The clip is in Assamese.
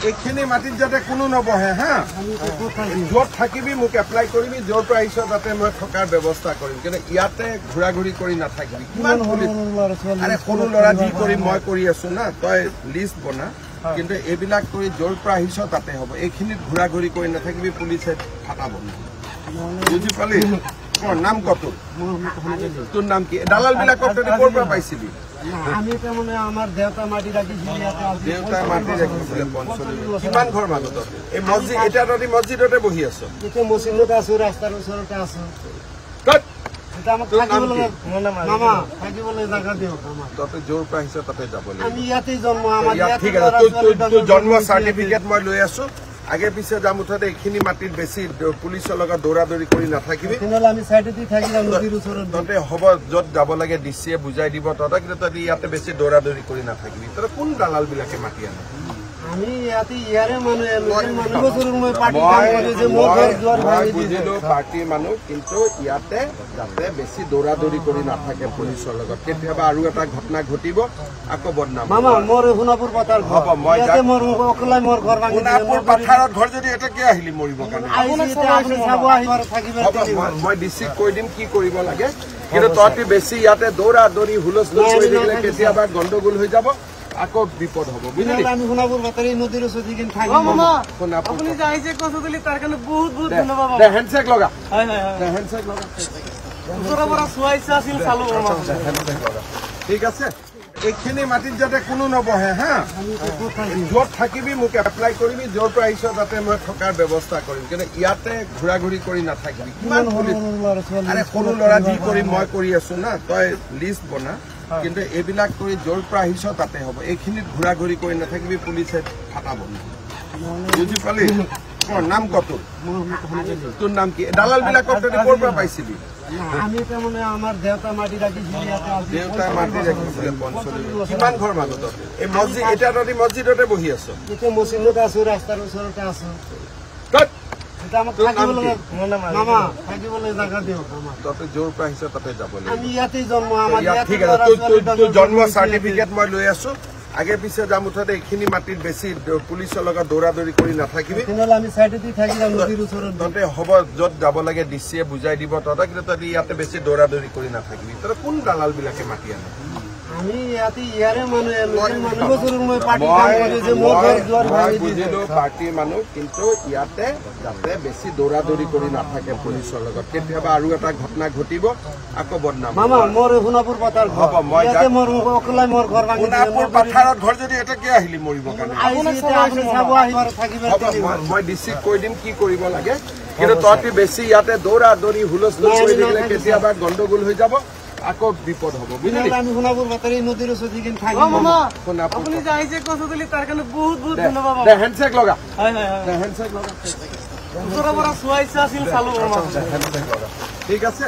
এইখিনি মাটিত যাতে কোনো নবহে হা য'ত থাকিবি মোক এপ্লাই কৰিবি য'ৰ পৰা আহিছ তাতে মই থকাৰ ব্যৱস্থা কৰিম কিন্তু ইয়াতে ঘূৰা ঘূৰি কৰি নাথাকিবি কিমান পুলিচ আৰে সৰু ল'ৰা যি কৰিম মই কৰি আছো না তই লিষ্ট বনা কিন্তু এইবিলাক কৰি য'ৰ পৰা আহিছ তাতে হ'ব এইখিনিত ঘূৰা ঘূৰি কৰি নাথাকিবি পুলিচে ফাটাব বুজি পালি নাম কত তোৰ নাম কি দালাল বিলাকক তই ক'ৰ পৰা পাইছিলি আমি মানে আমাৰ দেউতা মাটি ৰাখিছিল দেউতা মাটি ৰাখিছিলে কিমান ঘৰ মাজত এই মছজিদ এতিয়া তহঁতি মছজিদতে বহি আছ এতিয়া মছজিদত আছো ৰাস্তাৰ ওচৰতে আছো য'ৰ পৰা আহিছ তাতে যাব ঠিক আছে তোৰ জন্ম চাৰ্টিফিকেট মই লৈ আছো আগে পিছে যাম মুঠতে এইখিনি মাটিত বেছি পুলিচৰ লগত দৌৰা দৌৰি কৰি নাথাকিবি তহঁতে হ'ব য'ত যাব লাগে ডিচিয়ে বুজাই দিব তহঁতে কিন্তু তহঁতি ইয়াতে বেছি দৌৰা দৌৰি কৰি নাথাকিবি তহঁতে কোন দালাল বিলাকে মাতি আনে বুজিলো পাৰ্টিৰ মানুহ কিন্তু ইয়াতে যাতে বেছি দৌৰা দৌৰি কৰি নাথাকে পুলিচৰ লগত কেতিয়াবা আৰু এটা ঘটনা ঘটিব আকৌ বদনাম সোণাপুৰ পথাৰত ঘৰ যদি এটা কিয় আহিলি মৰিবৰ কাৰণে মই ডিচিক কৈ দিম কি কৰিব লাগে কিন্তু তহঁতি বেছি ইয়াতে দৌৰা দৌৰি হুলস্থুল কৰি থাকিলে কেতিয়াবা গণ্ডগোল হৈ যাব আকৌ বিপদ হ'ব বুজিলি আমি সোণাপুৰ বাতৰি নদীৰ ওচৰত আপুনি যে আহিছে কথা দিলে তাৰ কাৰণে বহুত বহুত ধন্যবাদ হেণ্ডশেক লগা হেণ্ডশেক লগা ওচৰৰ পৰা চোৱাইছা আছিল চালো ঠিক আছে এইখিনি মাটিত যাতে কোনো নবহে হা য'ত থাকিবি মোক এপ্লাই কৰিবি য'ৰ পৰা আহিছ তাতে মই থকাৰ ব্যৱস্থা কৰিম কিন্তু ইয়াতে ঘূৰা ঘূৰি কৰি নাথাকিবি কিমান পুলিচ আৰে সৰু ল'ৰা যি কৰিম মই কৰি আছো না তই লিষ্ট বনা কিন্তু এইবিলাক কৰি য'ৰ পৰা আহিছ তাতে হ'ব এইখিনিত ঘূৰা ঘূৰি কৰি নাথাকিবি পুলিচে ফাটাব বুজি পালি নাম কত তোৰ নাম কি দালাল বিলাকক তহঁতি ক'ৰ পৰা পাইছিলি আমি মানে আমাৰ দেউতা মাটি ৰাখিছিল দেউতা মাটি ৰাখিছিলে কিমান ঘৰ মাজত এই মছজিদ এতিয়া তহঁতি মছজিদতে বহি আছ এতিয়া মছজিদত আছো ৰাস্তাৰ ওচৰতে আছো য'ৰ পৰা আহিছ তাতে যাব ঠিক আছে তোৰ জন্ম চাৰ্টিফিকেট মই লৈ আছো আগে পিছে যাম মুঠতে এইখিনি মাটিত বেছি পুলিচৰ লগত দৌৰা দৌৰি কৰি নাথাকিবি তহঁতে হ'ব য'ত যাব লাগে ডিচিয়ে বুজাই দিব তহঁতে কিন্তু তহঁতি ইয়াতে বেছি দৌৰা দৌৰি কৰি নাথাকিবি তহঁতে কোন দালাল বিলাকে মাতি আনে বুজিলো পাৰ্টিৰ মানুহ কিন্তু ইয়াতে যাতে বেছি দৌৰা দৌৰি কৰি নাথাকে পুলিচৰ লগত কেতিয়াবা আৰু এটা ঘটনা ঘটিব আকৌ বদনাম সোণাপুৰ পথাৰত ঘৰ যদি এটা কিয় আহিলি মৰিবৰ কাৰণে মই ডিচিক কৈ দিম কি কৰিব লাগে কিন্তু তহঁতি বেছি ইয়াতে দৌৰা দৌৰি হুলস্থুল কৰি থাকিলে কেতিয়াবা গণ্ডগোল হৈ যাব আকৌ বিপদ হ'ব বুজিলি আমি সোণাপুৰ বাতৰি নদীৰ ওচৰত আপুনি যে আহিছে কথা দিলে তাৰ কাৰণে বহুত বহুত ধন্যবাদ হেণ্ডশেক লগা হেণ্ডশেক লগা ওচৰৰ পৰা চোৱাইছা আছিল চালো ঠিক আছে